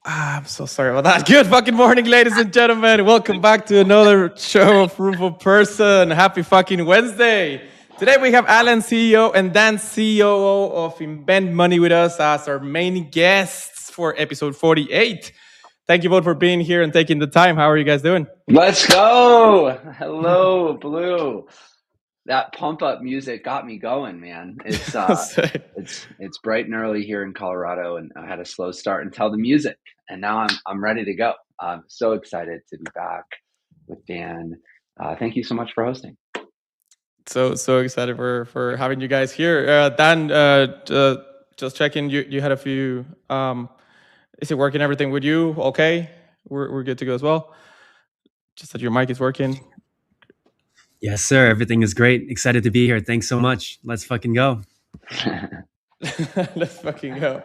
I'm so sorry about that. Good fucking morning, ladies and gentlemen. Welcome back to another show of Fruitful Person. Happy fucking Wednesday. Today we have Alan, CEO, and Dan, COO of Invent Money with us as our main guests for episode 48. Thank you both for being here and taking the time. How are you guys doing? Let's go. Hello, Blue. That pump up music got me going, man. It's bright and early here in Colorado, and I had a slow start until the music, and now I'm ready to go. I'm so excited to be back with Dan. Thank you so much for hosting. So excited for having you guys here. Dan, just checking. You had a few. Is it working? Everything with you? Okay, we're good to go as well. Just that your mic is working. Yes, sir. Everything is great. Excited to be here. Thanks so much. Let's fucking go. Let's fucking go.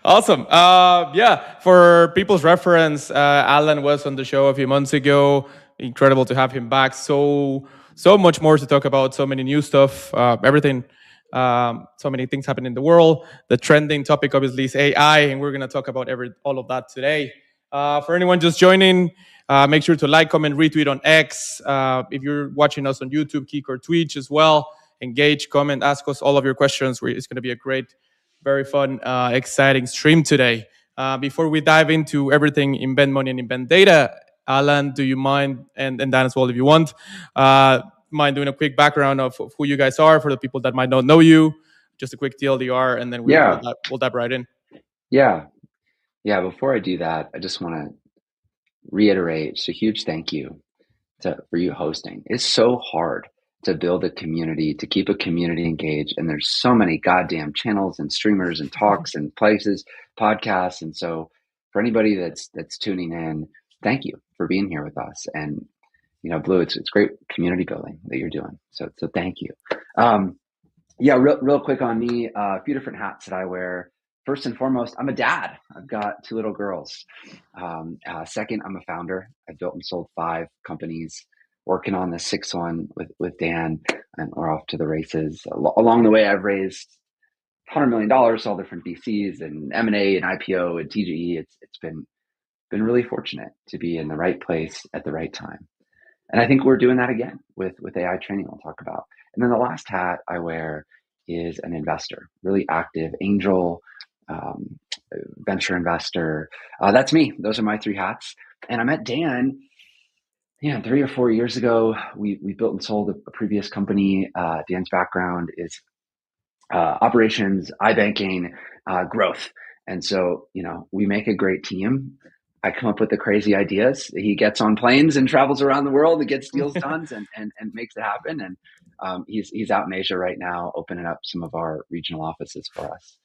Awesome. Yeah, for people's reference, Alan was on the show a few months ago. Incredible to have him back. So much more to talk about. So many new stuff. Everything. So many things happen in the world. The trending topic obviously is AI, and we're gonna talk about all of that today. For anyone just joining, make sure to like, comment, retweet on X. If you're watching us on YouTube, Kik, or Twitch as well, engage, comment, ask us all of your questions. It's going to be a great, very fun, exciting stream today. Before we dive into everything Invent Money and Invent Data, Alan, do you mind, and Dan as well if you want, mind doing a quick background of who you guys are for the people that might not know you? Just a quick TLDR, and then we'll dive right in. Yeah, before I do that, I just want to reiterate just a huge thank you for you hosting. It's so hard to build a community, to keep a community engaged, and there's so many goddamn channels and streamers and talks and places, podcasts, and so for anybody that's tuning in, thank you for being here with us. And Blue, it's great community building that you're doing. So thank you. Real quick on me, a few different hats that I wear. First and foremost, I'm a dad. I've got 2 little girls. Second, I'm a founder. I built and sold 5 companies, working on the 6th one with Dan, and we're off to the races. Along the way, I've raised $100 million, all different VCs and M&A and IPO and TGE. It's been really fortunate to be in the right place at the right time. And I think we're doing that again with AI training we'll talk about. And then the last hat I wear is an investor, really active angel, venture investor. That's me. Those are my 3 hats. And I met Dan, 3 or 4 years ago. We built and sold a previous company. Dan's background is operations, iBanking, growth. And so, we make a great team. I come up with the crazy ideas. He gets on planes and travels around the world and gets deals done and makes it happen. And he's out in Asia right now, opening up some of our regional offices for us.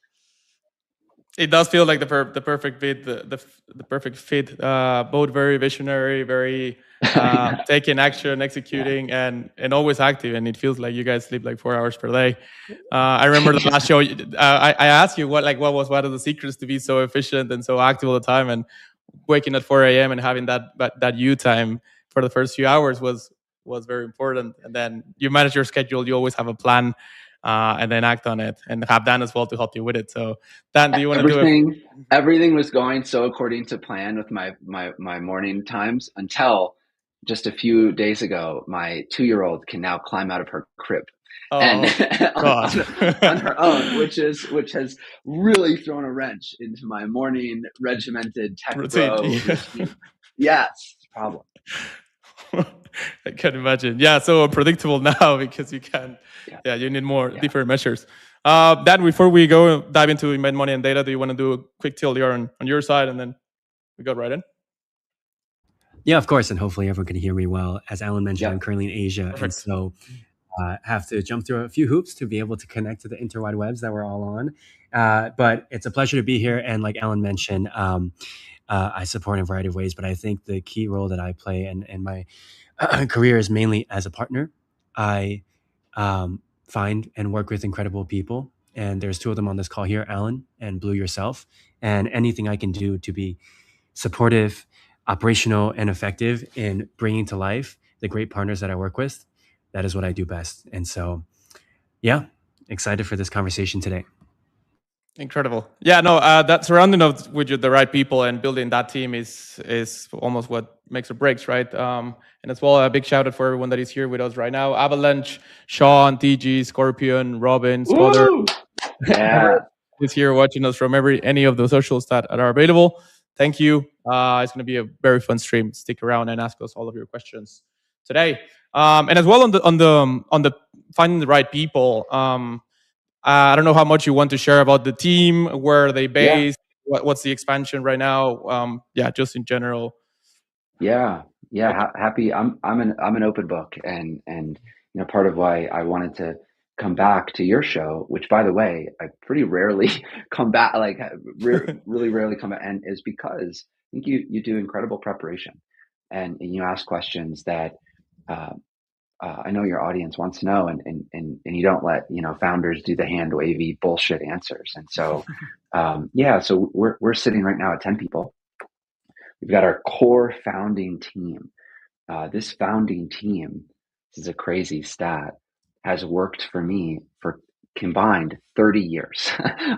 It does feel like the perfect fit. The perfect fit. Both very visionary, very taking action, executing, and always active. And it feels like you guys sleep like 4 hours per day. I remember the last show. I asked you what was one of the secrets to be so efficient and so active all the time, and waking at 4 a.m. and having that you time for the first few hours was very important. And then you manage your schedule. You always have a plan. And then act on it, and have Dan as well to help you with it. So, Dan, do you want to do it? Everything was going so according to plan with my morning times until just a few days ago. My 2-year-old can now climb out of her crib on her own, which has really thrown a wrench into my morning regimented tech routine. Yes, it's a problem. I can imagine. Yeah, so unpredictable now because you can. Yeah, you need more different measures. Dan, before we go dive into Invent Money and Data, do you want to do a quick TLDR on your side, and then we go right in? Yeah, of course, and hopefully everyone can hear me well. As Alan mentioned, I'm currently in Asia, and so have to jump through a few hoops to be able to connect to the interwide webs that we're all on. But it's a pleasure to be here. And like Alan mentioned, I support in a variety of ways, but I think the key role that I play in my career is mainly as a partner. I find and work with incredible people. And there's two of them on this call here, Alan and Blue yourself. And anything I can do to be supportive, operational, and effective in bringing to life the great partners that I work with, that is what I do best. And so, yeah, excited for this conversation today. Incredible. Yeah, no, that surrounding of with the right people and building that team is almost what makes or breaks, right? And as well, a big shout out for everyone that is here with us right now: Avalanche, Sean, TG, Scorpion, Robin, Spother. Yeah. Is here watching us from any of the socials that are available. Thank you. It's going to be a very fun stream. Stick around and ask us all of your questions today. And as well on the finding the right people. I don't know how much you want to share about the team, where are they based, what's the expansion right now. Yeah, just in general. Yeah. Happy. I'm an open book, and part of why I wanted to come back to your show, which by the way, I pretty rarely come back, like really rarely come back, and is because I think you do incredible preparation, and you ask questions that I know your audience wants to know, and you don't let founders do the hand wavy bullshit answers. And so so we're sitting right now at 10 people. We've got our core founding team. This founding team, this is a crazy stat, has worked for me for combined 30 years,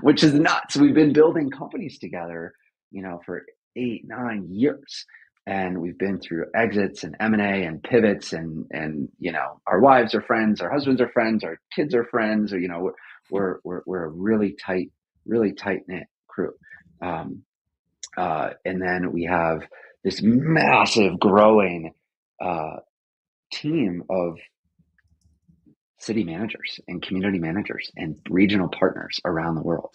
which is nuts. We've been building companies together, for 8-9 years. And we've been through exits and M&A and pivots, and our wives are friends, our husbands are friends, our kids are friends, or we're a really tight knit crew. And then we have this massive growing team of city managers and community managers and regional partners around the world.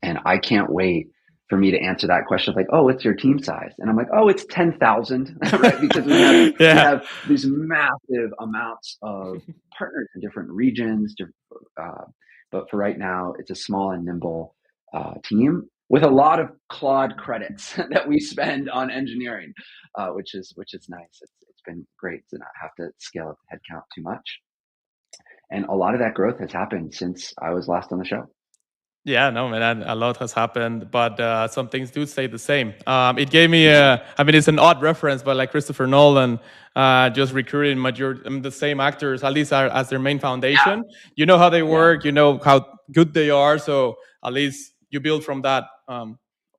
And I can't wait for me to answer that question, like, oh, what's your team size? And I'm like, oh, it's 10,000, right? Because we have these massive amounts of partners in different regions. But for right now, it's a small and nimble team with a lot of Claude credits that we spend on engineering, which is nice. It's been great to not have to scale up the headcount too much. And a lot of that growth has happened since I was last on the show. Yeah, no, man, a lot has happened, but some things do stay the same. It gave me it's an odd reference, but like Christopher Nolan, just recruiting the same actors, at least as their main foundation. Yeah. You know how they work, you know how good they are, so at least you build from that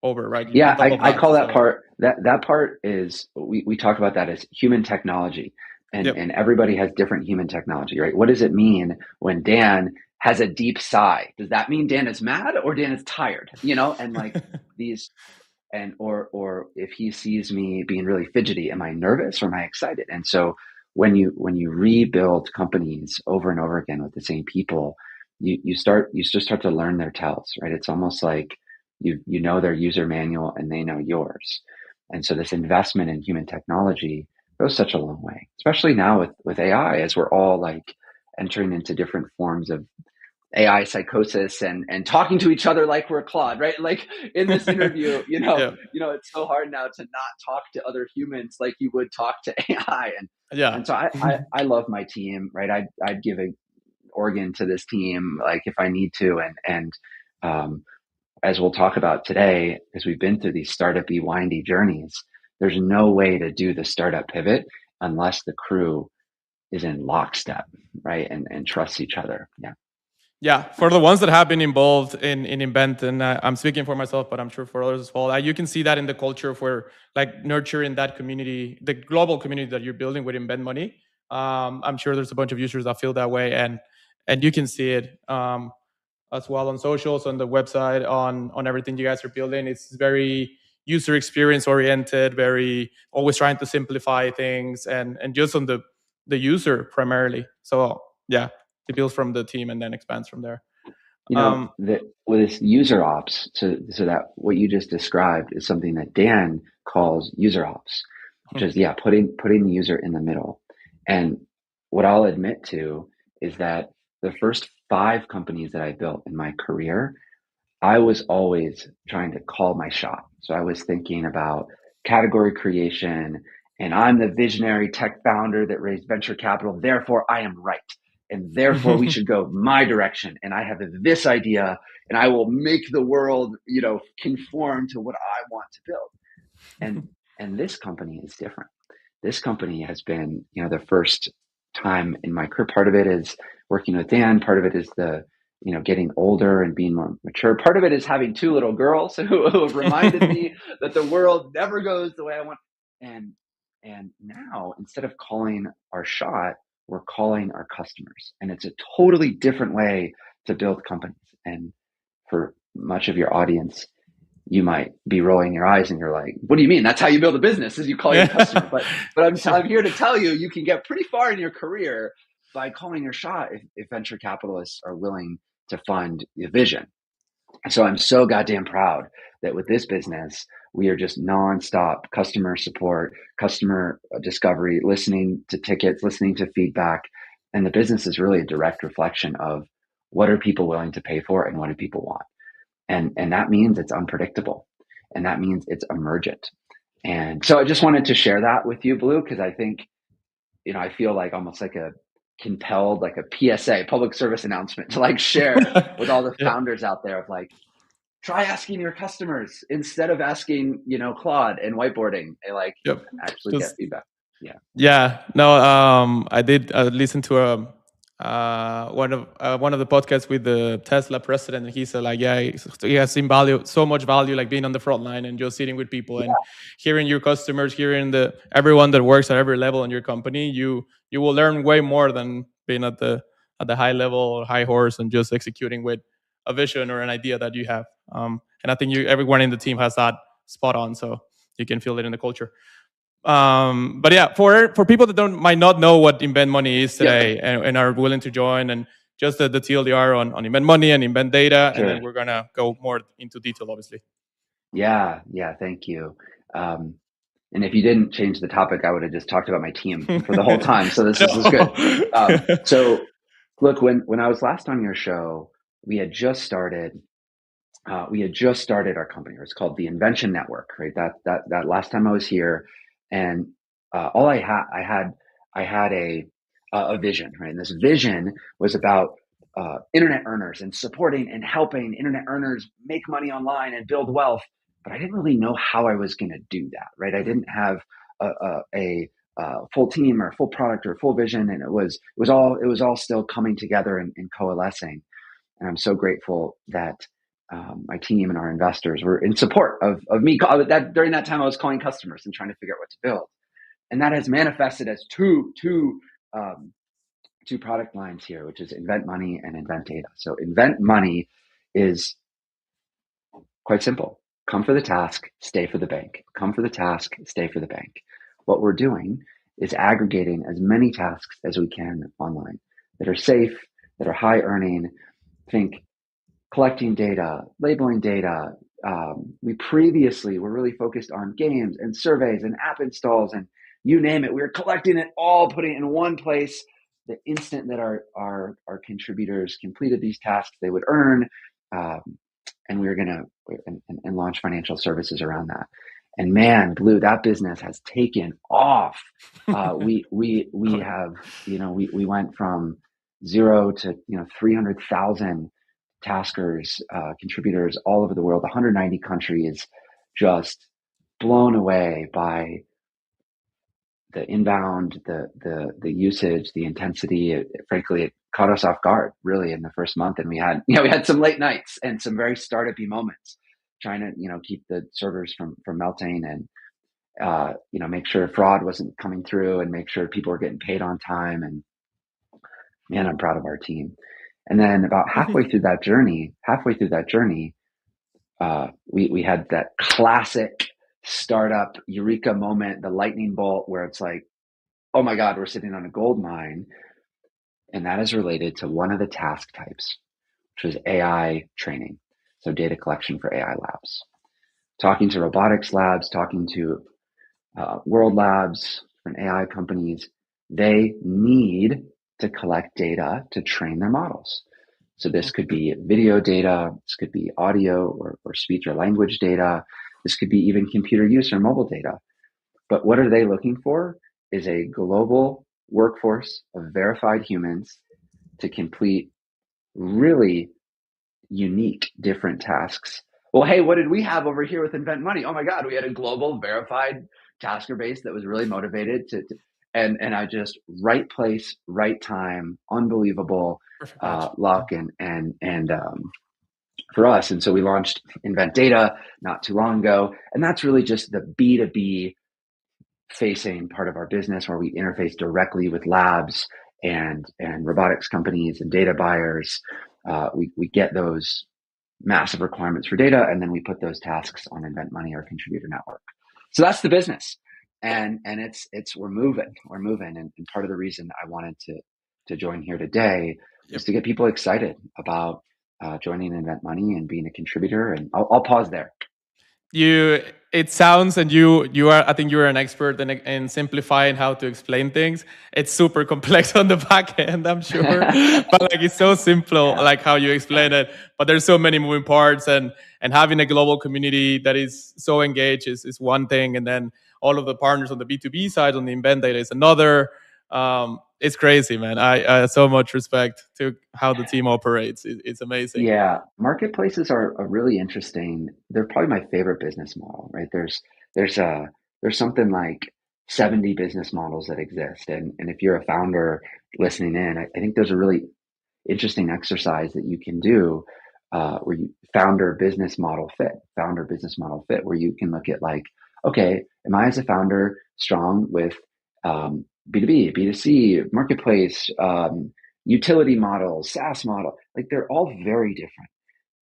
over, right? I call that part, that part is, we talk about that as human technology. And everybody has different human technology, right? What does it mean when Dan has a deep sigh? Does that mean Dan is mad or Dan is tired? And like these, or if he sees me being really fidgety, am I nervous or am I excited? And so when you rebuild companies over and over again with the same people, you just start to learn their tells, right? It's almost like you know their user manual and they know yours. And so this investment in human technology goes such a long way, especially now with AI, as we're all like entering into different forms of AI psychosis and talking to each other like we're Claude, right? Like in this interview, it's so hard now to not talk to other humans like you would talk to AI. And so I love my team, right? I'd give an organ to this team, like if I need to. And as we'll talk about today, as we've been through these startup-y windy journeys, there's no way to do the startup pivot unless the crew is in lockstep, right? And trusts each other. Yeah, for the ones that have been involved in Invent, and I'm speaking for myself, but I'm sure for others as well, you can see that in the culture of where, like, nurturing that community, the global community that you're building with Invent Money. I'm sure there's a bunch of users that feel that way, and you can see it as well on socials, on the website, on everything you guys are building. It's very user experience oriented, very always trying to simplify things, and just on the user primarily. So yeah, it builds from the team and then expands from there. With this user ops, so that what you just described is something that Dan calls user ops, which is putting the user in the middle. And what I'll admit to is that the first 5 companies that I built in my career, I was always trying to call my shot. So I was thinking about category creation, and I'm the visionary tech founder that raised venture capital. Therefore, I am right. And therefore, we should go my direction. And I have this idea, and I will make the world, conform to what I want to build. And this company is different. This company has been, the first time in my career. Part of it is working with Dan. Part of it is the getting older and being more mature. Part of it is having 2 little girls who have reminded me that the world never goes the way I want. And now, instead of calling our shot, we're calling our customers. And it's a totally different way to build companies. And for much of your audience, you might be rolling your eyes and you're like, what do you mean? That's how you build a business, is you call your customer. But I'm here to tell you, you can get pretty far in your career by calling your shot if venture capitalists are willing to fund the vision. And so I'm so goddamn proud that with this business, we are just nonstop customer support, customer discovery, listening to tickets, listening to feedback. And the business is really a direct reflection of what are people willing to pay for and what do people want. And that means it's unpredictable, and that means it's emergent. And so I just wanted to share that with you, Blue, because I think, I feel like almost like compelled, like a PSA, public service announcement, to like share with all the founders out there of like, try asking your customers instead of asking, Claude and whiteboarding, and like actually get feedback. Yeah. No, I did listen to one of the podcasts with the Tesla president, and he said like, he has seen so much value, like being on the front line and just sitting with people and hearing your customers, hearing everyone that works at every level in your company. You will learn way more than being at the high level or high horse and just executing with a vision or an idea that you have. And I think everyone in the team has that spot on, so you can feel it in the culture. But yeah, for people that might not know what Invent Money is today, and are willing to join, and just the TLDR on Invent Money and Invent Data, and then we're gonna go more into detail, obviously. Yeah, thank you. And if you didn't change the topic, I would have just talked about my team for the whole time. So this is good. So look, when I was last on your show, we had just started our company. It's called the Invention Network, right? That last time I was here, and all I had a vision, right? And this vision was about internet earners and supporting and helping internet earners make money online and build wealth. But I didn't really know how I was going to do that, right? I didn't have a full team or full product or full vision, and it was all still coming together and coalescing. And I'm so grateful that my team and our investors were in support of me. During that time, I was calling customers and trying to figure out what to build, and that has manifested as two product lines here, which is Invent Money and Invent Data. So Invent Money is quite simple. Come for the task, stay for the bank. Come for the task, stay for the bank. What we're doing is aggregating as many tasks as we can online that are safe, that are high earning. Think collecting data, labeling data. We previously were really focused on games and surveys and app installs and you name it. We were collecting it all, putting it in one place. The instant that our contributors completed these tasks, they would earn, and we were going to launch financial services around that. And man, Blue, that business has taken off. We have, we went from 0 to 300,000 taskers, contributors all over the world, 190 countries, just blown away by the inbound, the usage, the intensity. Frankly, it caught us off guard really in the first month. And we had some late nights and some very startup-y moments trying to, keep the servers from melting and, make sure fraud wasn't coming through and make sure people were getting paid on time. And man, I'm proud of our team. And then about halfway through that journey, we had that classic startup eureka moment, the lightning bolt, where it's like, oh my God, we're sitting on a gold mine. And that is related to one of the task types, which was AI training. So data collection for AI labs. Talking to robotics labs, talking to world labs, different AI companies, they need to collect data to train their models. So this could be video data, this could be audio or speech or language data, this could be even computer use or mobile data. But what are they looking for is a global workforce of verified humans to complete really unique, different tasks. Well, hey, what did we have over here with Invent Money? Oh my God, we had a global verified tasker base that was really motivated and I just right place, right time, unbelievable luck and for us. And so we launched Invent Data not too long ago, and that's really just the B2B facing part of our business where we interface directly with labs and robotics companies and data buyers. We get those massive requirements for data, and then we put those tasks on Invent Money or Contributor Network. So that's the business, and we're moving, and part of the reason I wanted to join here today is to get people excited about joining Invent Money and being a contributor. And I'll pause there. It sounds, and you are, I think you are an expert in simplifying how to explain things. It's super complex on the back end, I'm sure, but like it's so simple, like how you explain it. But there's so many moving parts, and having a global community that is so engaged is one thing, and then all of the partners on the B2B side on the Invent Data is another. It's crazy, man. I so much respect to how the team operates. It's amazing. Yeah, marketplaces are really interesting. They're probably my favorite business model, right? There's something like 70 business models that exist, and if you're a founder listening in, I think there's a really interesting exercise that you can do where you founder business model fit, where you can look at like, okay, am I as a founder strong with B2B, B2C, marketplace, utility models, SaaS model? Like they're all very different.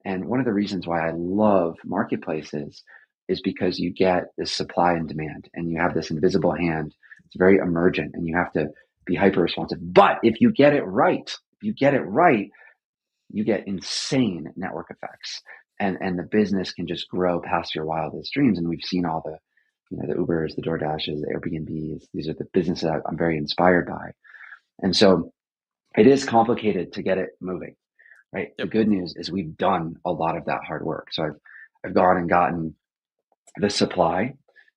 And one of the reasons why I love marketplaces is because you get this supply and demand, and you have this invisible hand. It's very emergent, and you have to be hyper responsive. But if you get it right, you get insane network effects, and the business can just grow past your wildest dreams. And we've seen all the, the Ubers, the DoorDashes, the Airbnbs. These are the businesses I'm very inspired by. And so it is complicated to get it moving, right? Yep. The good news is we've done a lot of that hard work. So I've gone and gotten the supply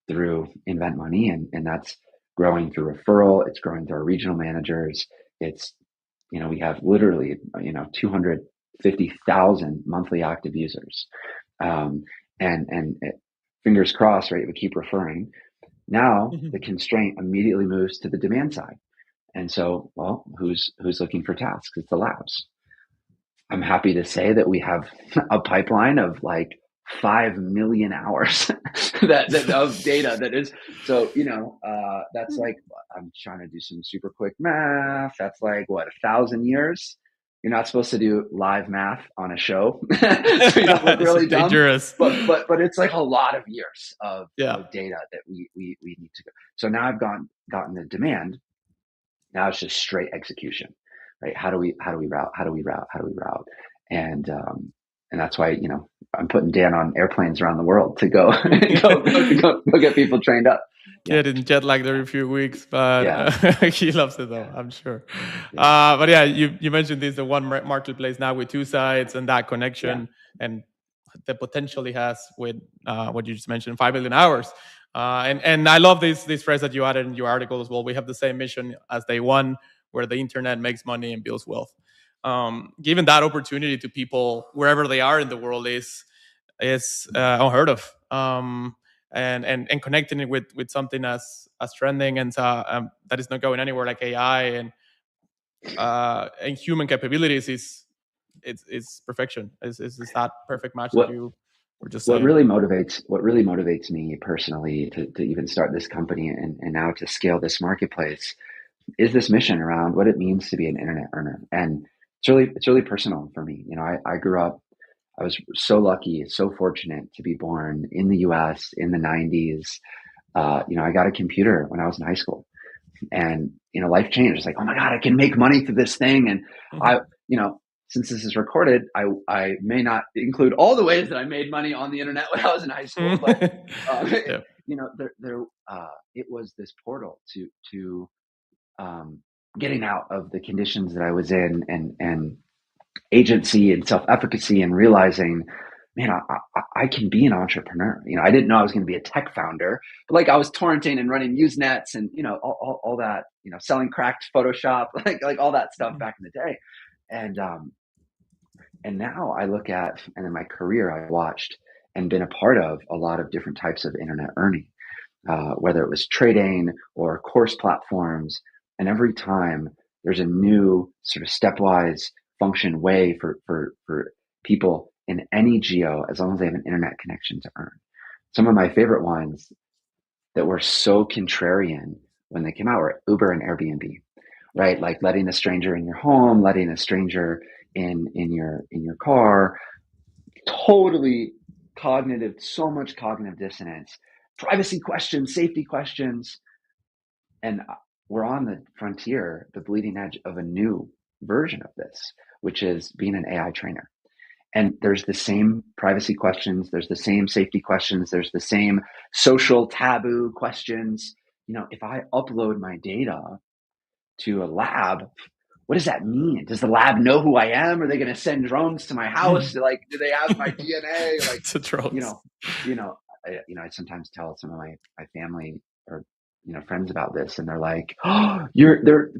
through Invent Money, and that's growing through referral. It's growing through our regional managers. It's, we have literally, 250,000 monthly active users. And fingers crossed, right? We keep referring. Now the constraint immediately moves to the demand side. And so, well, who's looking for tasks? It's the labs. I'm happy to say that we have a pipeline of like 5 million hours that of data that is, so, that's like, I'm trying to do some super quick math. That's like what, 1,000 years? You're not supposed to do live math on a show. So you don't look really dumb, dangerous. But it's like a lot of years of data that we need to go. So now I've gotten the demand. Now it's just straight execution, right? How do we route? And that's why, I'm putting Dan on airplanes around the world to go get people trained up. Yeah, didn't jet lag every few weeks, but he loves it though, I'm sure. But yeah, you mentioned this, the one marketplace now with two sides, and that connection and that potentially has with what you just mentioned, 5 billion hours. And I love this phrase that you added in your article as well. We have the same mission as day one, where the internet makes money and builds wealth. Giving that opportunity to people wherever they are in the world is unheard of. And connecting it with something as trending and that is not going anywhere, like AI and human capabilities is perfection. Is that perfect match that you were just saying? What really motivates me personally to even start this company and now to scale this marketplace is this mission around what it means to be an internet earner. And it's really personal for me. I grew up, I was so lucky, so fortunate to be born in the US in the 90s. I got a computer when I was in high school, and, life changed. It's like, oh my God, I can make money through this thing. And since this is recorded, I may not include all the ways that I made money on the internet when I was in high school, but it was this portal to getting out of the conditions that I was in, and agency and self-efficacy, and realizing, man, I can be an entrepreneur. I didn't know I was going to be a tech founder, but like I was torrenting and running Usenets and, all that, selling cracked Photoshop, like all that stuff back in the day. And now I look at, and in my career, I watched and been a part of a lot of different types of internet earning, whether it was trading or course platforms. And every time there's a new sort of stepwise function way for people in any geo, as long as they have an internet connection, to earn. Some of my favorite ones that were so contrarian when they came out were Uber and Airbnb, right? Like letting a stranger in your home, letting a stranger in your car. Totally cognitive, so much cognitive dissonance, privacy questions, safety questions. And we're on the frontier, the bleeding edge of a new version of this, which is being an AI trainer. And there's the same privacy questions, there's the same safety questions, there's the same social taboo questions. If I upload my data to a lab, what does that mean? Does the lab know who I am? Are they going to send drones to my house? Do they have my DNA? Like, to drones. I sometimes tell some of my family or, friends about this, and they're like, oh,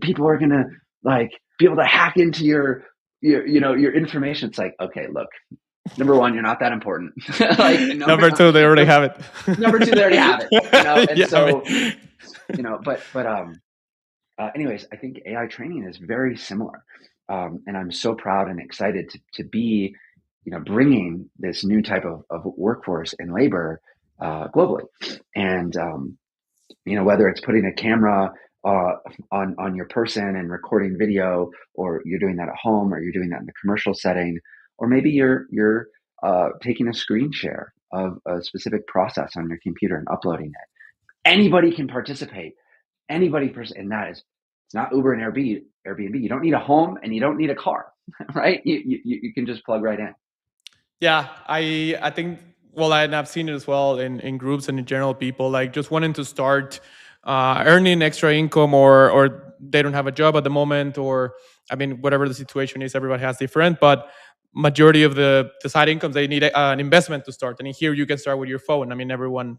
people are going to like be able to hack into your information. It's like, okay, look, number one, you're not that important. Like, number two, they already have it. Number two, they already have it. And yeah, so, anyways, I think AI training is very similar. And I'm so proud and excited to be, bringing this new type of workforce and labor globally. And, whether it's putting a camera on your person and recording video, or you're doing that at home, or you're doing that in the commercial setting, or maybe you're taking a screen share of a specific process on your computer and uploading it. Anybody can participate. And that is, it's not Uber and Airbnb. You don't need a home and you don't need a car, right? You can just plug right in. Yeah, I think, well, I've seen it as well in groups and in general, people like just wanting to start earning extra income, or they don't have a job at the moment, or I mean, whatever the situation is, everybody has different, but majority of the side incomes, they need an investment to start. And here you can start with your phone. I mean, everyone,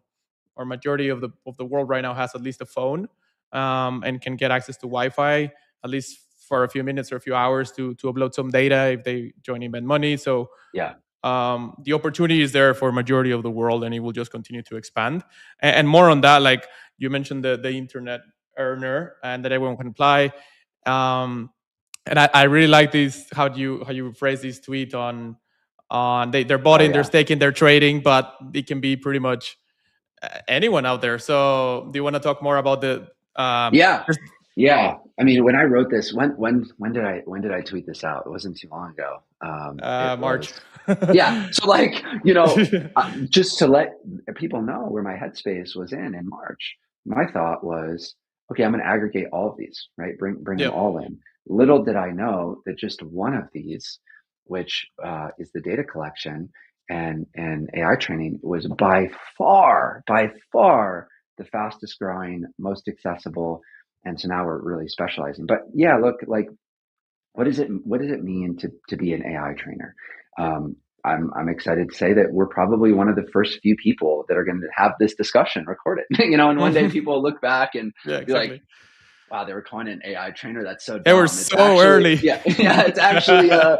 or majority of the world right now, has at least a phone, and can get access to Wi-Fi at least for a few minutes or a few hours to upload some data if they join Invent Money. So yeah, the opportunity is there for majority of the world, and it will just continue to expand. And more on that, like you mentioned, the internet earner, and that everyone can apply. And I really like this, how you phrase this tweet on they're bought in, they're staking, they're trading, but it can be pretty much anyone out there. So do you want to talk more about the yeah. I mean, when I wrote this, when did I tweet this out? It wasn't too long ago. March. So like, just to let people know where my headspace was in March, my thought was, okay, I'm going to aggregate all of these, right? Bring them all in. Little did I know that just one of these, which is the data collection and AI training, was by far the fastest growing, most accessible. And so now we're really specializing. But yeah, look, like, what does it mean to be an AI trainer? I'm excited to say that we're probably one of the first few people that are going to have this discussion recorded. And one day people will look back and be like, wow, they were calling it an AI trainer. That's so dumb. They were early. Yeah, it's actually a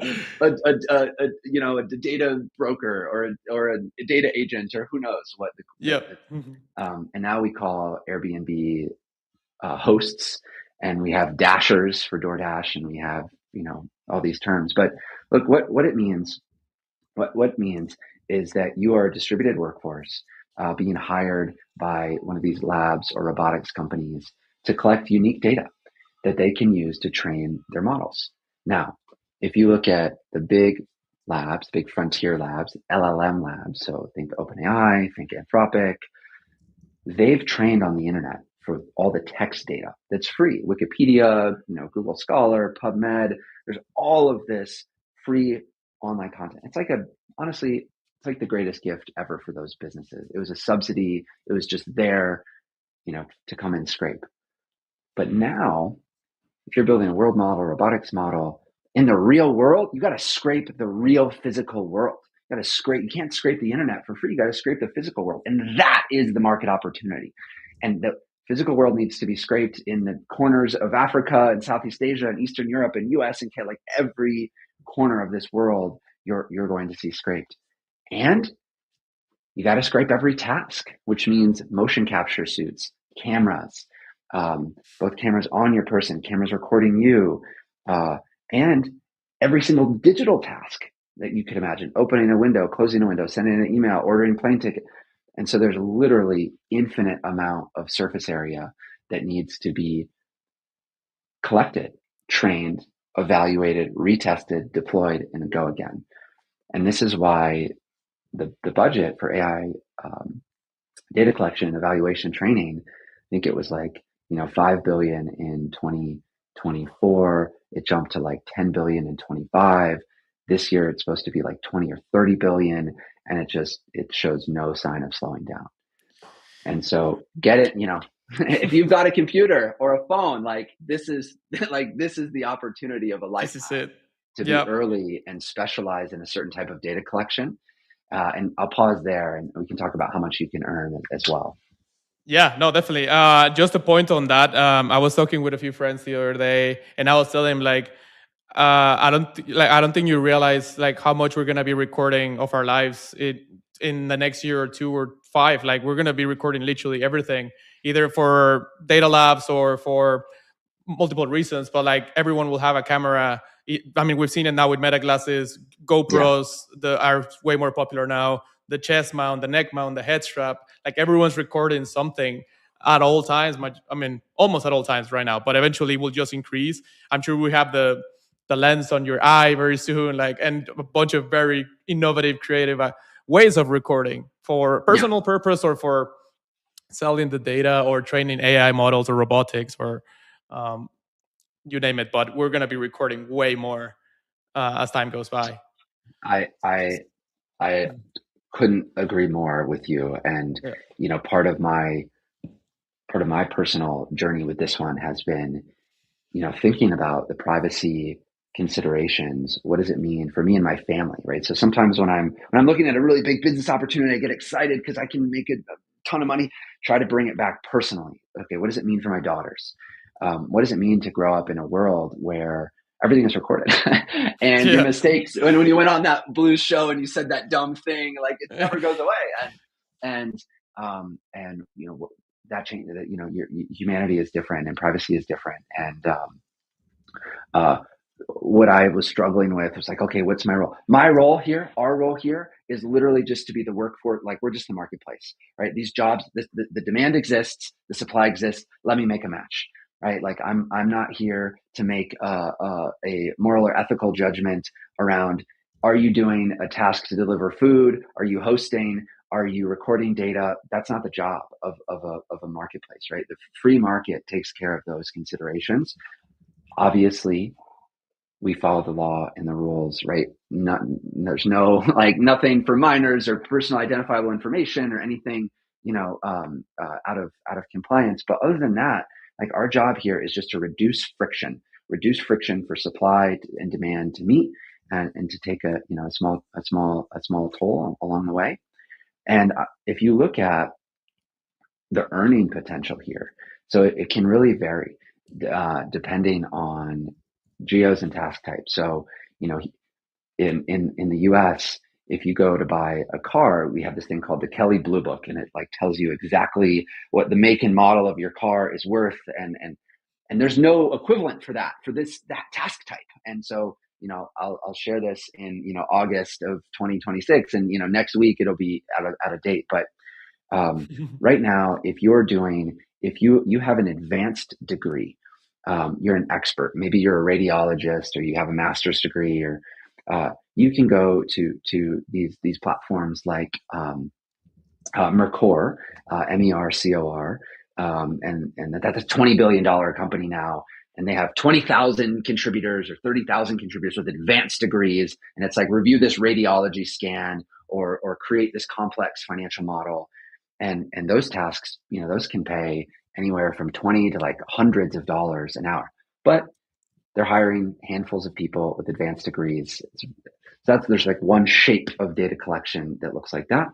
data broker or a data agent, or who knows what. And now we call Airbnb hosts, and we have dashers for DoorDash, and we have all these terms. But look, what it means. What means is that you are a distributed workforce being hired by one of these labs or robotics companies to collect unique data that they can use to train their models. Now, if you look at the big labs, big frontier labs, LLM labs, so think OpenAI, think Anthropic, they've trained on the internet for all the text data that's free. Wikipedia, Google Scholar, PubMed, there's all of this free online content. It's like honestly, it's like the greatest gift ever for those businesses. It was a subsidy. It was just there, to come and scrape. But now if you're building a world model, robotics model, in the real world, you got to scrape the real physical world. You can't scrape the internet for free. You got to scrape the physical world. And that is the market opportunity. And the physical world needs to be scraped in the corners of Africa and Southeast Asia and Eastern Europe and US and like every corner of this world, you're going to see scraped. And you got to scrape every task, which means motion capture suits, cameras, both cameras on your person, cameras recording you, and every single digital task that you could imagine, opening a window, closing a window, sending an email, ordering a plane ticket. And so there's literally infinite amount of surface area that needs to be collected, trained, evaluated, retested, deployed, and go again. And this is why the budget for AI data collection, evaluation, training, I think it was like, 5 billion in 2024. It jumped to like 10 billion in 25. This year, it's supposed to be like 20 or 30 billion. And it shows no sign of slowing down. And so get it, if you've got a computer or a phone, this is the opportunity of a lifetime. This is it. To be early and specialize in a certain type of data collection. And I'll pause there and we can talk about how much you can earn as well. Yeah, no, definitely. Just a point on that. I was talking with a few friends the other day, and I was telling them I don't think you realize how much we're gonna be recording of our lives in the next year or 2 or 5. Like we're gonna be recording literally everything, either for data labs or for multiple reasons. But everyone will have a camera. I mean, we've seen it now with Meta glasses, GoPros are way more popular now. The chest mount, the neck mount, the head strap. Everyone's recording something at all times. Almost at all times right now. But eventually, will just increase. I'm sure we have the lens on your eye very soon, and a bunch of very innovative, creative ways of recording for personal purpose or for selling the data or training AI models or robotics or you name it. But we're going to be recording way more as time goes by. I couldn't agree more with you. And part of my personal journey with this one has been, thinking about the privacy considerations. What does it mean for me and my family, right? So sometimes when I'm looking at a really big business opportunity, I get excited because I can make a ton of money. Try to bring it back personally. Okay, what does it mean for my daughters? What does it mean to grow up in a world where everything is recorded and your mistakes? When you went on that blues show and you said that dumb thing, it never goes away. And that change, that your humanity is different and privacy is different. And what I was struggling with was okay, what's my role? My role here, our role here, is literally just to be the workforce. We're just the marketplace, right? These jobs, the demand exists, the supply exists. Let me make a match, right? I'm not here to make a moral or ethical judgment around, are you doing a task to deliver food? Are you hosting? Are you recording data? That's not the job of a marketplace, right? The free market takes care of those considerations. Obviously, we follow the law and the rules, right? There's no nothing for minors or personal identifiable information or anything, out of compliance. But other than that, our job here is just to reduce friction for supply and demand to meet, and to take a small toll along the way. And if you look at the earning potential here, so it can really vary depending on geos and task types. So, in the US, if you go to buy a car, we have this thing called the Kelley Blue Book, and it tells you exactly what the make and model of your car is worth, and there's no equivalent for that task type. And so, I'll share this in August of 2026, and next week it'll be out of date. But right now, if you have an advanced degree, you're an expert. Maybe you're a radiologist, or you have a master's degree, or you can go to these platforms like Mercor, MERCOR, and that's a $20 billion company now. And they have 20,000 contributors or 30,000 contributors with advanced degrees. And it's review this radiology scan or create this complex financial model. And those tasks, those can pay anywhere from 20 to hundreds of dollars an hour. But they're hiring handfuls of people with advanced degrees. So there's like one shape of data collection that looks like that.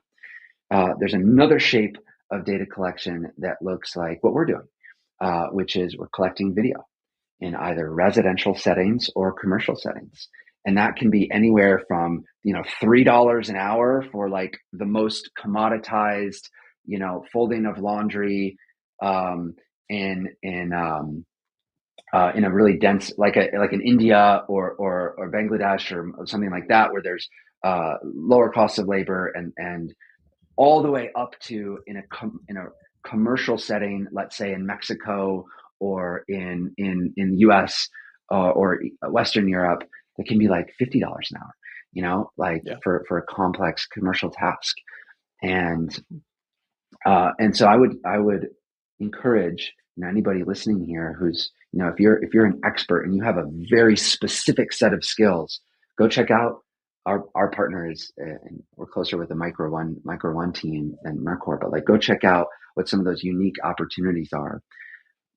There's another shape of data collection that looks like what we're doing, which is we're collecting video in either residential settings or commercial settings. And that can be anywhere from, $3 an hour for like the most commoditized, folding of laundry, in a really dense, like in India or Bangladesh or something like that, where there's lower costs of labor, and all the way up to in a commercial setting, let's say in Mexico or in the US or Western Europe, that can be like $50 an hour, for a complex commercial task. And so I would encourage anybody listening here who's, if you're an expert and you have a very specific set of skills, go check out our partners. And we're closer with the Micro One team than Mercor, but like, go check out what some of those unique opportunities are.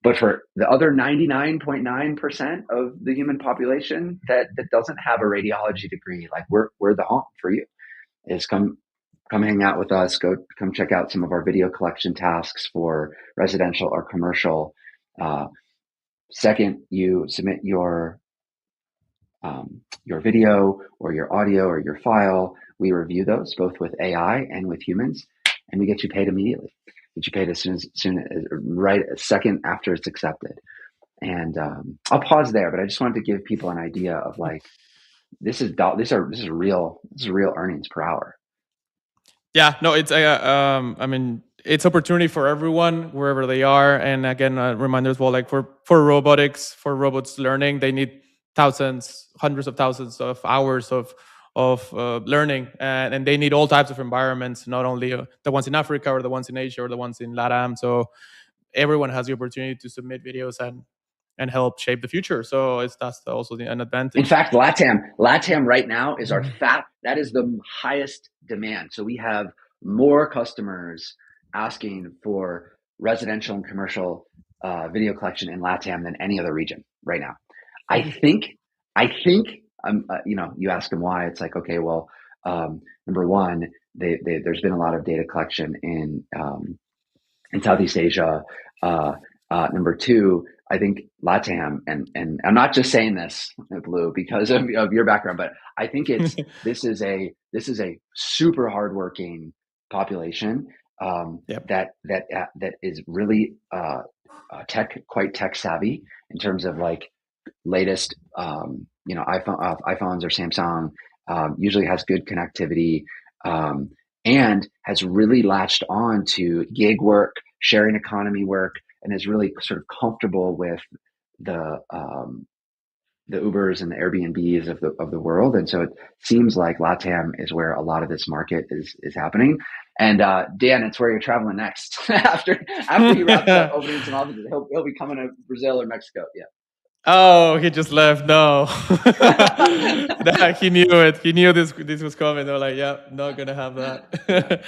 But for the other 99.9% of the human population that doesn't have a radiology degree, like we're the home for you. Is come hang out with us. Come check out some of our video collection tasks for residential or commercial. Second, you submit your video or your audio or your file. We review those both with AI and with humans, and we get you paid immediately. Get you paid as soon as right a second after it's accepted. And I'll pause there, but I just wanted to give people an idea of like, this is real earnings per hour. Yeah, no, it's I mean, it's opportunity for everyone wherever they are. And again, a reminder as well, like for robotics, for robots learning, they need hundreds of thousands of hours of learning, and they need all types of environments, not only the ones in Africa or the ones in Asia or the ones in LATAM. So everyone has the opportunity to submit videos and help shape the future. So that's also an advantage. In fact, LATAM right now is that is the highest demand. So we have more customers asking for residential and commercial video collection in LATAM than any other region right now. I think you ask them why. It's like, okay, well, number one, there's been a lot of data collection in Southeast Asia. Number two, I think LATAM, and I'm not just saying this, Blue, because of your background, but I think this is a super hardworking population that is really quite tech savvy in terms of like latest iPhones or Samsung. Usually has good connectivity, and has really latched on to gig work, sharing economy work, and is really sort of comfortable with the Ubers and the Airbnbs of the world. And so it seems like LATAM is where a lot of this market is happening. And Dan, it's where you're traveling next after he wraps up opening some offices. He'll be coming to Brazil or Mexico. Yeah. Oh, he just left. No, he knew it. He knew this was coming. They're like, yeah, not gonna have that.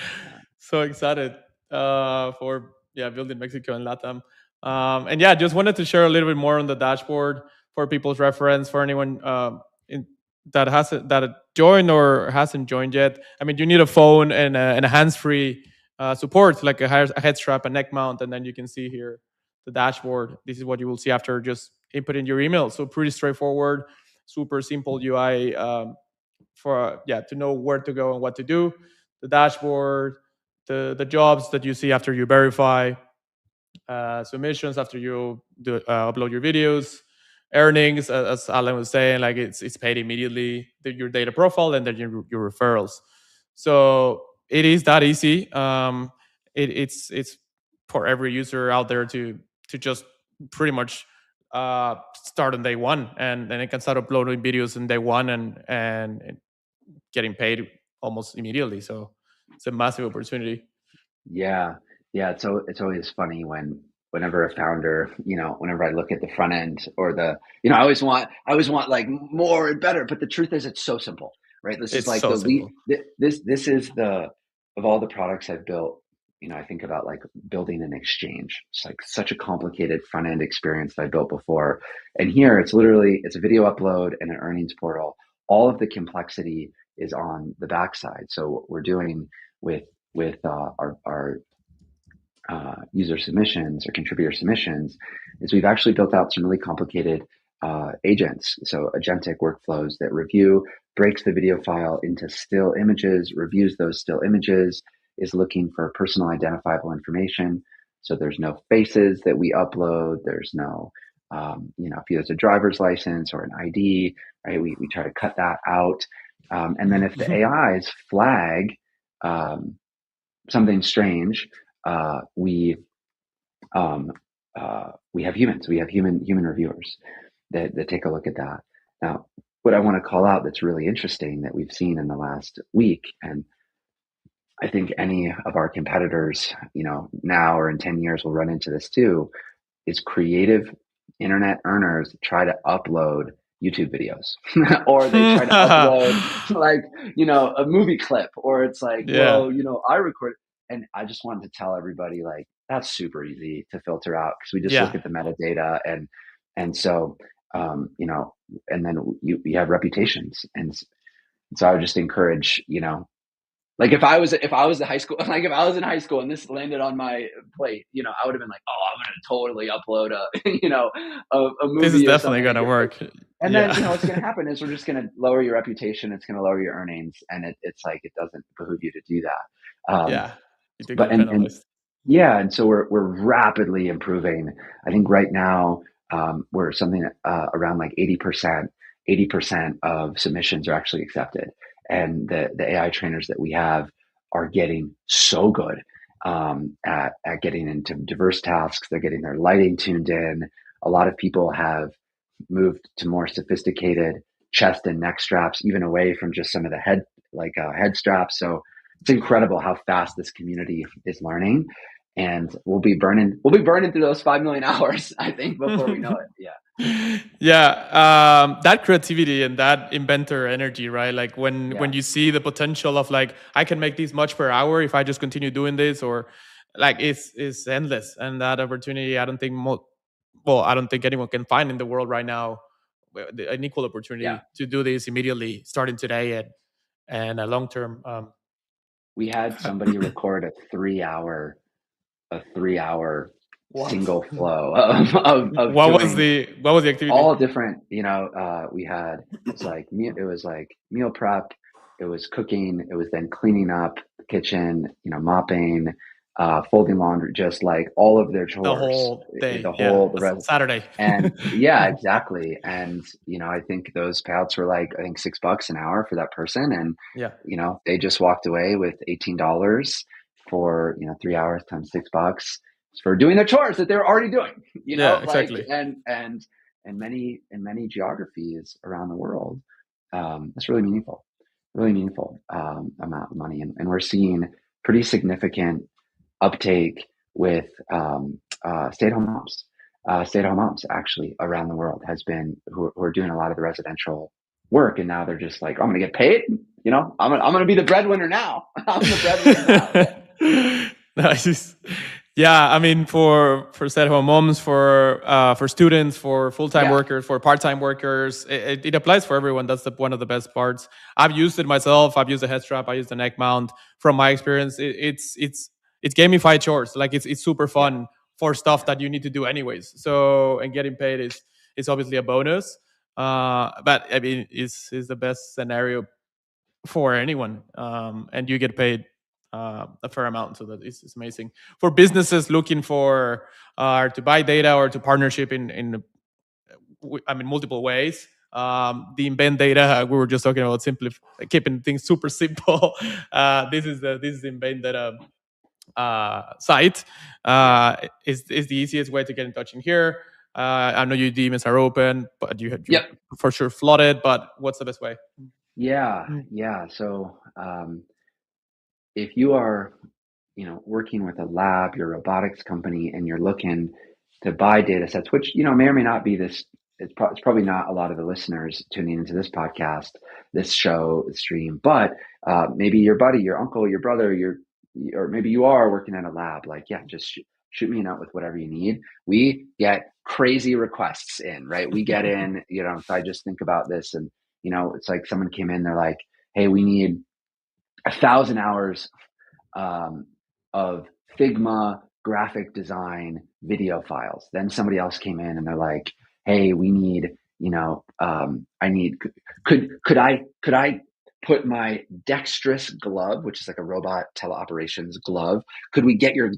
So excited for building Mexico and LATAM. And yeah, just wanted to share a little bit more on the dashboard for people's reference, for anyone that joined or hasn't joined yet. I mean, you need a phone and a hands-free support, like a head strap, a neck mount, and then you can see here the dashboard. This is what you will see after just inputting your email. So pretty straightforward, super simple UI to know where to go and what to do. The dashboard, the jobs that you see after you verify, submissions after you upload your videos, earnings, as Alan was saying, like it's paid immediately, your data profile, and then your referrals. So it is that easy. It's for every user out there to just pretty much start on day one, and then it can start uploading videos on day one and getting paid almost immediately. So it's a massive opportunity. Yeah. So it's always funny whenever a founder, whenever I look at the front end or I always want like more and better, but the truth is it's so simple, right? This is like this is of all the products I've built, I think about like building an exchange. It's like such a complicated front end experience that I built before. And here it's a video upload and an earnings portal. All of the complexity is on the backside. So what we're doing with our user submissions or contributor submissions is we've actually built out some really complicated agents. So agentic workflows that breaks the video file into still images, reviews those still images, is looking for personal identifiable information. So there's no faces that we upload. There's no, if there's a driver's license or an ID, right? We try to cut that out. And then if the AIs flag something strange, we have humans. We have human reviewers that take a look at that. Now, what I want to call out that's really interesting that we've seen in the last week, and I think any of our competitors, now or in 10 years will run into this too, is creative internet earners try to upload YouTube videos or they try to upload like, a movie clip, or it's like, well, I record. And I just wanted to tell everybody, like, that's super easy to filter out because we just look at the metadata and so, and then you have reputations. And so I would just encourage, like if I was a high school, like if I was in high school and this landed on my plate, I would have been like, oh, I'm going to totally upload a movie. This is definitely going to work. And then, what's going to happen is we're just going to lower your reputation. It's going to lower your earnings. And it's like, it doesn't behoove you to do that. And so we're rapidly improving. I think right now, we're something around like 80% of submissions are actually accepted. And the AI trainers that we have are getting so good at getting into diverse tasks. They're getting their lighting tuned in. A lot of people have moved to more sophisticated chest and neck straps, even away from just some of the head straps. So it's incredible how fast this community is learning. And we'll be burning through those 5 million hours, I think, before we know it. That creativity and that inventor energy, right? Like when you see the potential of like, I can make this much per hour if I just continue doing this, or like it's endless. And that opportunity, I don't think anyone can find in the world right now an equal opportunity to do this immediately, starting today and a long term. We had somebody record a 3-hour single flow of what was the activity? All different, we had, it was like meal prep, it was cooking, it was then cleaning up the kitchen, mopping, folding laundry, just like all of their chores, the whole day, the rest Saturday. And exactly. And, I think those payouts were like, I think $6 an hour for that person. And, they just walked away with $18 for, 3 hours times $6 for doing the chores that they're already doing, exactly. And many geographies around the world, it's really meaningful amount of money. And we're seeing pretty significant uptake with stay-at-home moms. Stay-at-home moms actually around the world who are doing a lot of the residential work, and now they're just like, I'm going to get paid. I'm going to be the breadwinner now. I'm the breadwinner now. Nice. Yeah, I mean, for stay-at-home moms, for students, for full-time workers, for part-time workers, it applies for everyone. That's one of the best parts. I've used it myself. I've used the head strap. I use the neck mount. From my experience, it's gamified chores. Like it's super fun for stuff that you need to do anyways. So, and getting paid is obviously a bonus. But I mean, it's the best scenario for anyone. And you get paid a fair amount, so that is amazing for businesses looking for to buy data or to partnership in multiple ways. The invent data, we were just talking about keeping things super simple. This is the invent data site. Is the easiest way to get in touch in here. I know your DMs are open, but you for sure flooded. But what's the best way? So if you are, working with a lab, your robotics company, and you're looking to buy data sets, which, may or may not be this, it's probably not a lot of the listeners tuning into this podcast, this show, this stream, but maybe your buddy, your uncle, your brother, your or maybe you are working at a lab, like, yeah, just shoot me a note with whatever you need. We get crazy requests in, right? We get in, so I just think about this, and, it's like someone came in, they're like, hey, we need 1,000 hours of Figma graphic design video files. Then somebody else came in and they're like, hey, we need, I need, could I put my dexterous glove, which is like a robot teleoperations glove, could we get your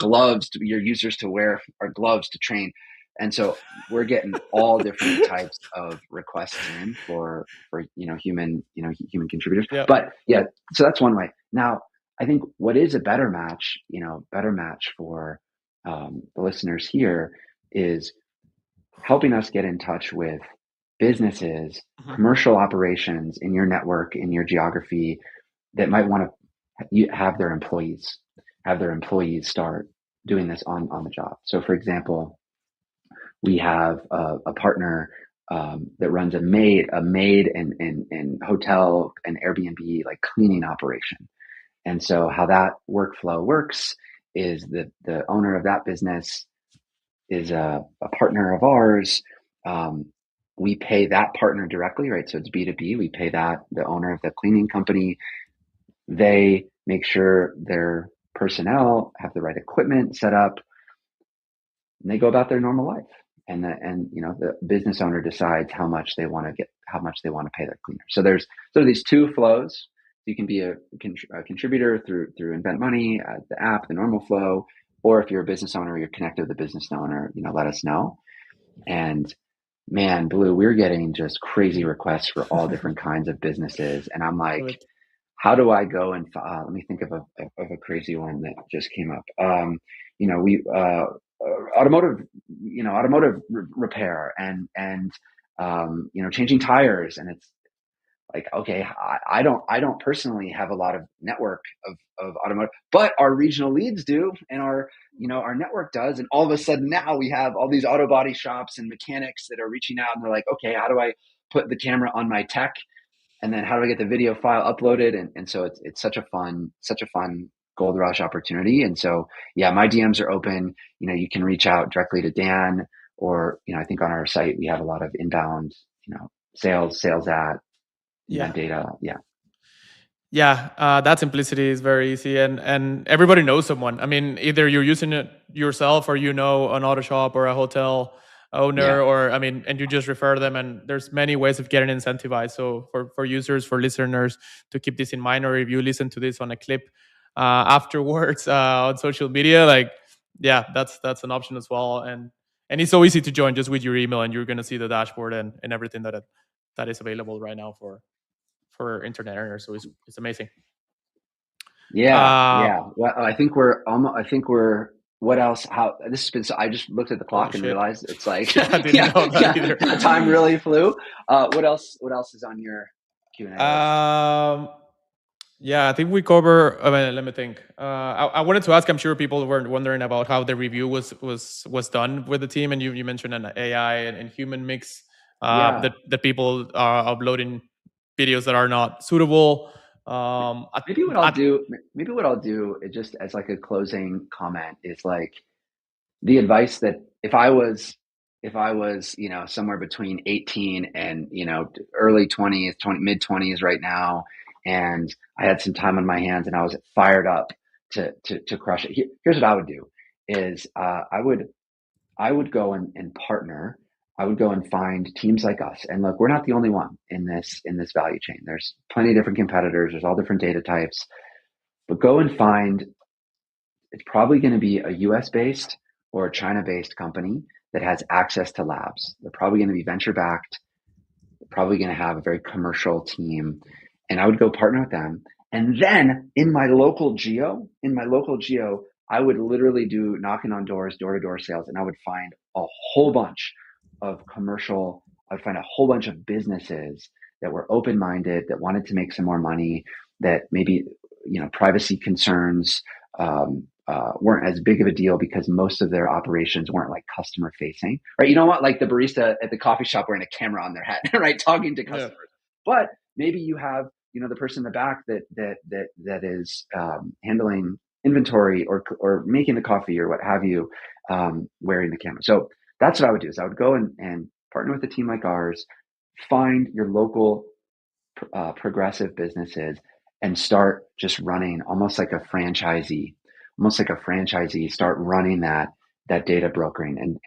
users to wear our gloves to train? And so we're getting all different types of requests in for human contributors. Yeah. But yeah, so that's one way. Now, I think what is a better match for the listeners here is helping us get in touch with businesses, commercial operations in your network, in your geography, that might want to have their employees start doing this on the job. So, for example, we have a partner that runs a maid and hotel and Airbnb like cleaning operation. And so how that workflow works is the owner of that business is a partner of ours. We pay that partner directly, right? So it's B2B. We pay the owner of the cleaning company. They make sure their personnel have the right equipment set up, and they go about their normal life. And the business owner decides how much they want to pay their cleaner. So there's these two flows. You can be a contributor through Invent Money, the app, the normal flow, or if you're a business owner, you're connected with the business owner, let us know. And man, Blue, we're getting just crazy requests for all different kinds of businesses. And I'm like, how do I go and let me think of a crazy one that just came up. Automotive repair and changing tires, and it's like, okay, I don't personally have a lot of network of automotive, but our regional leads do, and our network does, and all of a sudden now we have all these auto body shops and mechanics that are reaching out, and they're like, okay, how do I put the camera on my tech? And then how do I get the video file uploaded? And so it's such a fun gold rush opportunity. And so, yeah, my DMs are open. You can reach out directly to Dan, or, I think on our site, we have a lot of inbound, sales at data. Yeah. Yeah, that simplicity is very easy, and everybody knows someone. I mean, either you're using it yourself, or an auto shop or a hotel owner, or and you just refer them. And there's many ways of getting incentivized. So for users, for listeners, to keep this in mind, or if you listen to this on a clip afterwards on social media, that's an option as well. And it's so easy to join just with your email, and you're gonna see the dashboard and everything that is available right now for internet earners. So it's amazing. Yeah. Well, I think we're what else? How this has been? So I just looked at the clock and realized it's like I didn't know that either. Time really flew. What else is on your Q&A list? Yeah, I think we cover. Let me think. I wanted to ask. I'm sure people were wondering about how the review was done with the team, and you mentioned an AI and human mix. That people are uploading videos that are not suitable. Maybe what I'll do is, just as like a closing comment, is like the advice that if I was somewhere between 18 and early 20s, mid 20s right now, and I had some time on my hands and I was fired up to crush it. Here's what I would do is I would go and partner. I would go and find teams like us. And look, we're not the only one in this value chain. There's plenty of different competitors. There's all different data types. But go and find, it's probably going to be a US based or a China based company that has access to labs. They're probably going to be venture backed. They're probably going to have a very commercial team. And I would go partner with them. And then in my local geo, I would literally do knocking on doors, door-to-door sales, and I would find a whole bunch of I'd find a whole bunch of businesses that were open-minded, that wanted to make some more money, that maybe, privacy concerns weren't as big of a deal because most of their operations weren't like customer facing, right? You don't want like the barista at the coffee shop wearing a camera on their head, right? Talking to customers. Yeah. But maybe you have, the person in the back that is handling inventory or making the coffee or what have you, wearing the camera. So that's what I would do, is I would go and partner with a team like ours, find your local progressive businesses and start just running almost like a franchisee, start running that data brokering,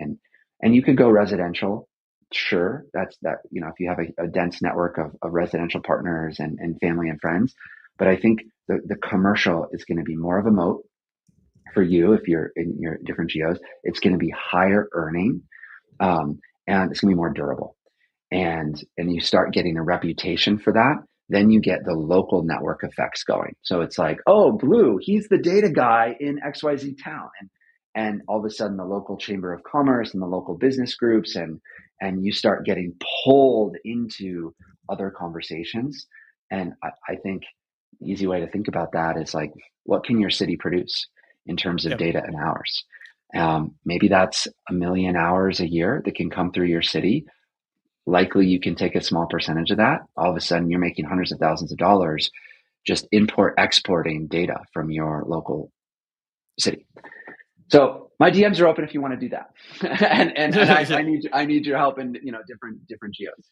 and you could go residential. Sure. That's that, if you have a dense network of residential partners and family and friends, but I think the commercial is going to be more of a moat for you. If you're in your different geos, it's going to be higher earning, and it's going to be more durable. And you start getting a reputation for that, then you get the local network effects going. So it's like, oh, Blue, he's the data guy in XYZ town. And all of a sudden the local chamber of commerce and the local business groups and you start getting pulled into other conversations. And I think the easy way to think about that is like, what can your city produce in terms of data and hours? Maybe that's 1 million hours a year that can come through your city. Likely you can take a small percentage of that. All of a sudden you're making hundreds of thousands of dollars just exporting data from your local city. So my DMs are open if you want to do that. and I need your help in different geos.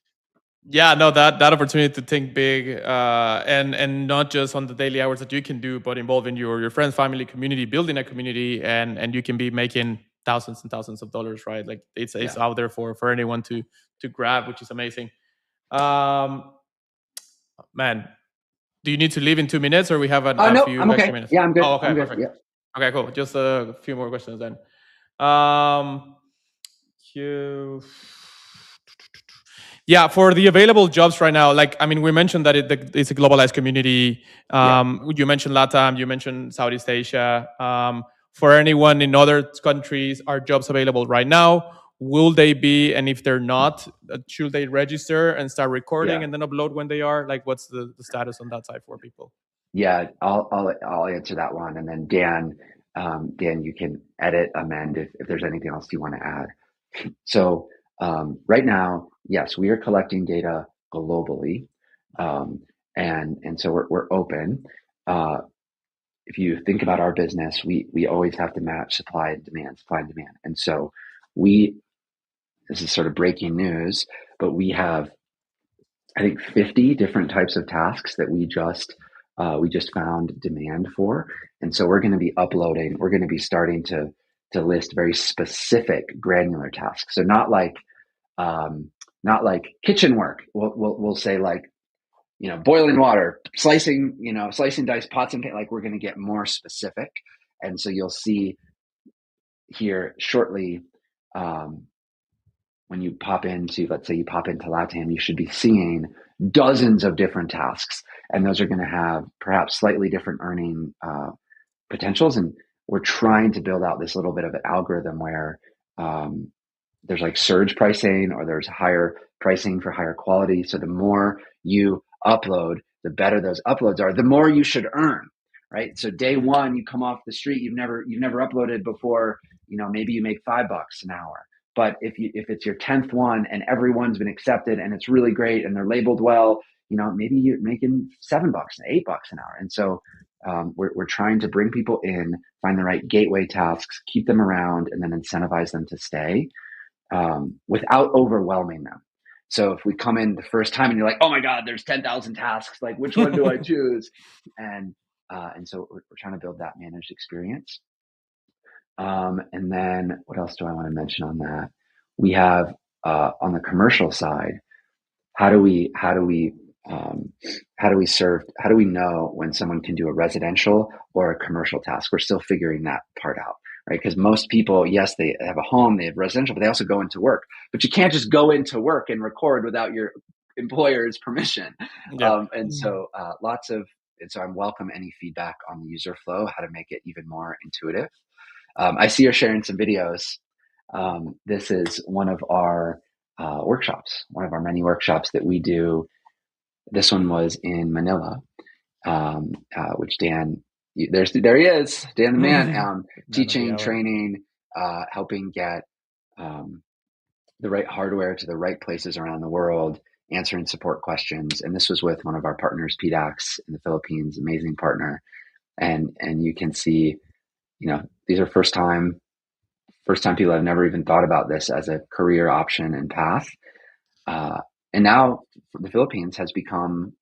Yeah, no, that opportunity to think big, and not just on the daily hours that you can do, but involving your friends, family, community, building a community, and you can be making thousands and thousands of dollars, right? Like it's out there for anyone to grab, which is amazing. Man, do you need to leave in 2 minutes, or we have a No, few I'm okay. extra minutes? Yeah, I'm good. Oh, okay, I'm good. perfect. Yeah. Okay, cool. Just a few more questions then. Yeah, for the available jobs right now, like, I mean, we mentioned that it's a globalized community. You mentioned LATAM, you mentioned Southeast Asia. For anyone in other countries, are jobs available right now? Will they be? And if they're not, should they register and start recording and then upload when they are? Like, what's the status on that side for people? Yeah, I'll answer that one, and then Dan, you can edit, amend if there's anything else you want to add. So right now, yes, we are collecting data globally, and so we're open. If you think about our business, we always have to match supply and demand, and so this is sort of breaking news, but we have, I think, 50 different types of tasks that we just found demand for, and so we're going to be uploading. We're going to be starting to list very specific granular tasks. So not like kitchen work. We'll say like, boiling water, slicing dice, pots and pan. Like, we're going to get more specific, and so you'll see here shortly. When you pop into, let's say you pop into LATAM, you should be seeing dozens of different tasks, and those are going to have perhaps slightly different earning potentials. And we're trying to build out this little bit of an algorithm where there's like surge pricing, or there's higher pricing for higher quality. So the more you upload, the better those uploads are, the more you should earn, right? So day one, you come off the street, you've never uploaded before, maybe you make $5 an hour. But if it's your 10th one and everyone's been accepted and it's really great and they're labeled well, maybe you're making $7 and $8 an hour. And so we're trying to bring people in, find the right gateway tasks, keep them around, and then incentivize them to stay without overwhelming them. So if we come in the first time and you're like, oh my God, there's 10,000 tasks, like which one do I choose? And so we're trying to build that managed experience. And then what else do I want to mention on that? We have on the commercial side, how do we know when someone can do a residential or a commercial task? We're still figuring that part out, right? Because most people, yes, they have a home, they have residential, but they also go into work. But you can't just go into work and record without your employer's permission. Yeah. And so I welcome any feedback on the user flow, how to make it even more intuitive. I see you're sharing some videos. This is one of our workshops, one of our many workshops that we do. This one was in Manila, which Dan, there he is, Dan the man, teaching, training, helping get the right hardware to the right places around the world, answering support questions. And this was with one of our partners, P.O.P in the Philippines, amazing partner. and you can see, these are first time people have never even thought about this as a career option and path. And now the Philippines has become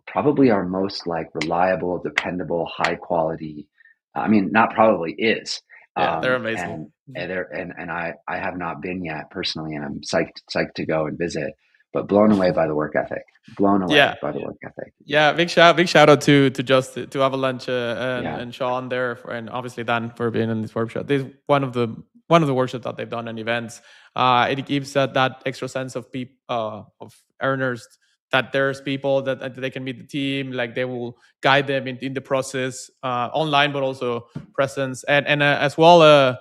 probably our most like reliable, dependable, high quality. I mean, not probably is. Yeah, they're amazing. And I have not been yet personally, and I'm psyched to go and visit. But blown away by the work ethic. Blown away Yeah. by the work ethic. Yeah, big shout out to just to Avalanche Yeah. and Sean there, and obviously Dan for being in this workshop. This is one of the workshops that they've done and events. It gives that extra sense of of earners, that there's people that they can meet the team, like they will guide them in the process, online, but also presence, and as well,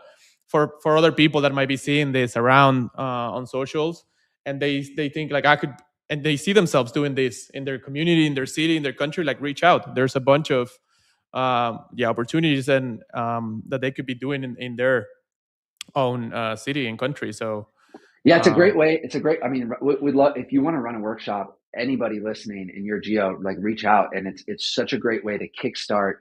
for other people that might be seeing this around on socials, and they think like I could, and they see themselves doing this in their community, in their city, in their country, like reach out. There's a bunch of opportunities and that they could be doing in their own city and country. So yeah, it's a great way. I mean, we'd love, if you want to run a workshop, anybody listening in your geo, like reach out. And it's such a great way to kickstart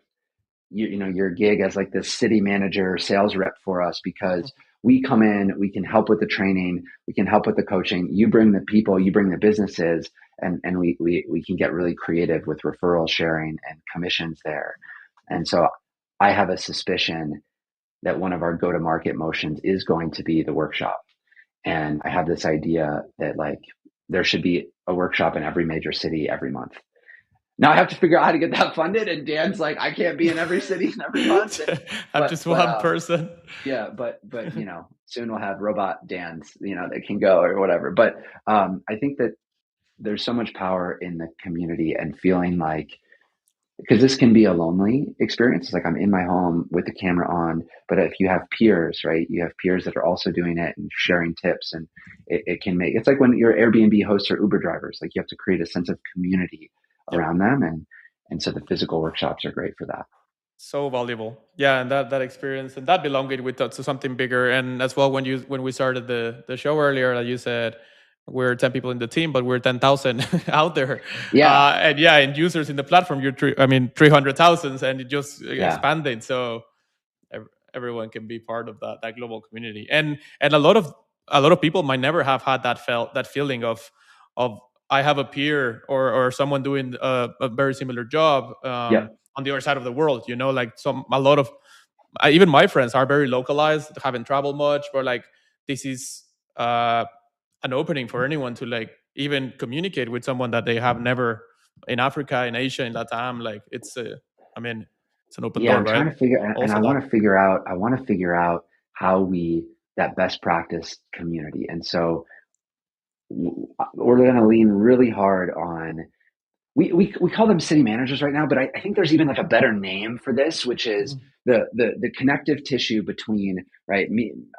your gig as like this city manager, sales rep for us, because we come in, we can help with the training, we can help with the coaching. You bring the people, you bring the businesses, and we can get really creative with referral sharing and commissions there. And so I have a suspicion that one of our go-to-market motions is going to be the workshop. And I have this idea that like there should be a workshop in every major city every month. Now I have to figure out how to get that funded. And Dan's like, I can't be in every city and every month. I'm just one person. Yeah, but soon we'll have robot Dans, that can go or whatever. But I think that there's so much power in the community and feeling like, because this can be a lonely experience. It's like I'm in my home with the camera on, but if you have peers, right? You have peers that are also doing it and sharing tips, and it can make, it's like when you're Airbnb hosts or Uber drivers, like you have to create a sense of community around them. And so the physical workshops are great for that. So valuable. Yeah. And that experience and that belonging with to something bigger. And as well, when we started the show earlier, like you said, we're 10 people in the team, but we're 10,000 out there. Yeah. And users in the platform, 300,000, and it just expanding. So everyone can be part of that global community. And a lot of people might never have had that feeling of I have a peer or someone doing a very similar job on the other side of the world. Like a lot of even my friends are very localized, haven't traveled much, but like this is an opening for anyone to like even communicate with someone that they have never in Africa, in Asia, in Latam. Like it's an open door, I'm right? trying to figure, and I want to figure out how that best practice community. And so we're going to lean really hard on, we call them city managers right now, but I think there's even like a better name for this, which is the connective tissue between, right?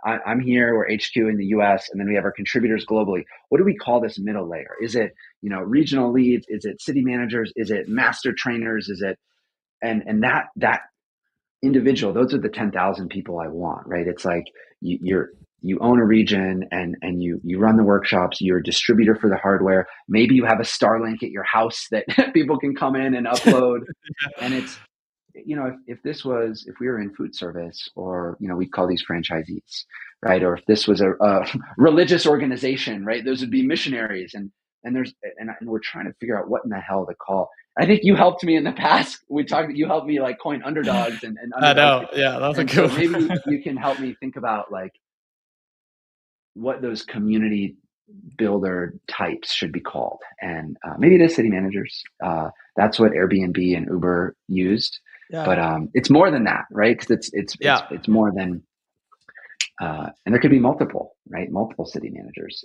I'm here, we're HQ in the US, and then we have our contributors globally. What do we call this middle layer? Is it, regional leads? Is it city managers? Is it master trainers? Is it, and that individual, those are the 10,000 people I want, right? It's like you own a region and you run the workshops, you're a distributor for the hardware. Maybe you have a Starlink at your house that people can come in and upload. And it's, if we were in food service, or, we'd call these franchisees, right? Or if this was a religious organization, right? Those would be missionaries. And we're trying to figure out what in the hell to call. I think you helped me in the past. You helped me like coin underdogs and underdogs. I know. Yeah, that's a good. So maybe you can help me think about like what those community builder types should be called. And maybe it is city managers. That's what Airbnb and Uber used. Yeah. But it's more than that, right? Because it's more than, and there could be multiple city managers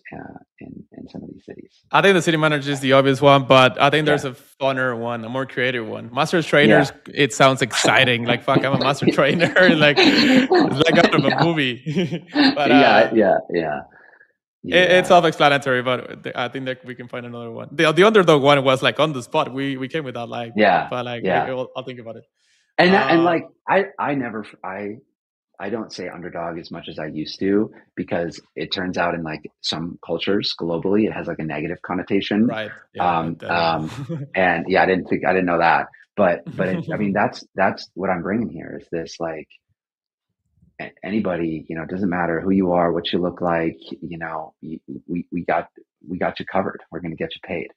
in some of these cities. I think the city manager is the obvious one, but I think there's a funner one, a more creative one. Master trainers, it sounds exciting. Like, fuck, I'm a master trainer. Like, it's like out of a movie. But it's self-explanatory, but I think that we can find another one. The underdog one was like on the spot. We came with that, like, but like, I'll think about it. And like, I don't say underdog as much as I used to, because it turns out in like some cultures globally, it has like a negative connotation. Right. Yeah, and I didn't know that, but I mean, that's what I'm bringing here is this, like, anybody, it doesn't matter who you are, what you look like, we got you covered. We're going to get you paid.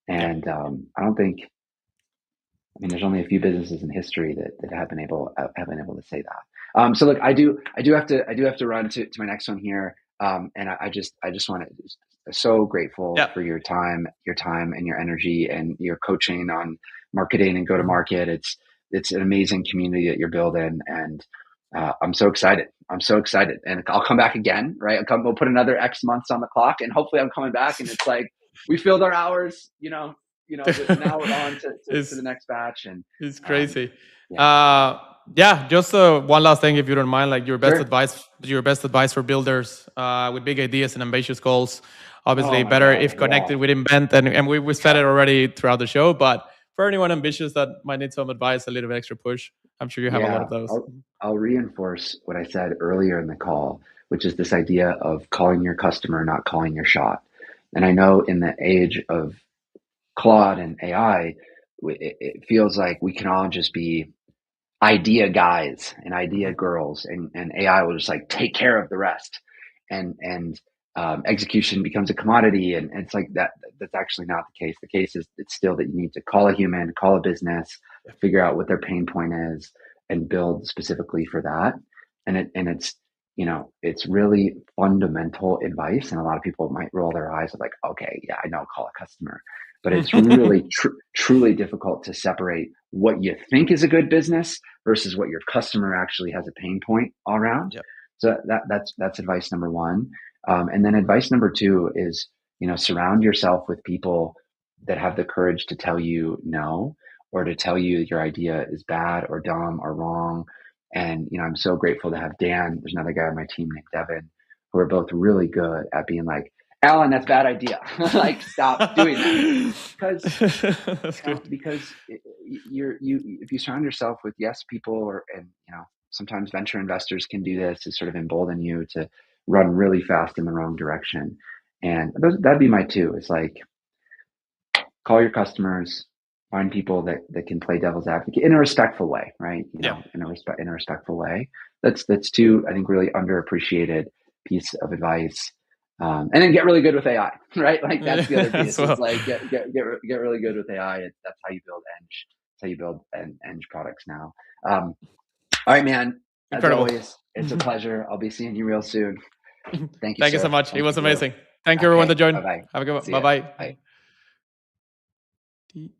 And I don't think, I mean, there's only a few businesses in history that have been able to say that. So look, I do have to run to my next one here. And I just want to, so grateful for your time and your energy and your coaching on marketing and go to market. It's an amazing community that you're building, and I'm so excited. And I'll come back again, right? We'll put another X months on the clock, and hopefully I'm coming back and it's like, we filled our hours, but now we're on to the next batch. And it's crazy. Just one last thing, if you don't mind, like your best advice for builders with big ideas and ambitious goals. Obviously, better if connected with Invent, and we said it already throughout the show, but for anyone ambitious that might need some advice, a little bit extra push, I'm sure you have a lot of those. I'll reinforce what I said earlier in the call, which is this idea of calling your customer, not calling your shot. And I know in the age of Claude and AI, it feels like we can all just be idea guys and idea girls, and AI will just like take care of the rest, and execution becomes a commodity, and it's like that. That's actually not the case. The case is it's still that you need to call a human, call a business, figure out what their pain point is, and build specifically for that. And it's it's really fundamental advice, and a lot of people might roll their eyes like, okay, yeah, I know, call a customer. But it's really truly difficult to separate what you think is a good business versus what your customer actually has a pain point all around. Yep. So that's advice number one. And then advice number two is, surround yourself with people that have the courage to tell you no, or to tell you your idea is bad or dumb or wrong. And, I'm so grateful to have Dan. There's another guy on my team named Devin, who are both really good at being like, Alan, that's a bad idea. Like, stop doing that. Because if you surround yourself with yes people, and sometimes venture investors can do this to sort of embolden you to run really fast in the wrong direction. And that'd be my two. It's like, call your customers, find people that can play devil's advocate in a respectful way, right? In a respectful way. That's two, I think, really underappreciated piece of advice. And then get really good with AI, right? Like, that's the other piece. It's like get really good with AI. That's how you build Eng. That's how you build Eng products now. All right, man. Incredible. As always, it's a pleasure. I'll be seeing you real soon. Thank you. Thank you so much. It was amazing. Thank you, everyone, that joined. Bye-bye. Have a good one. Bye-bye. Bye.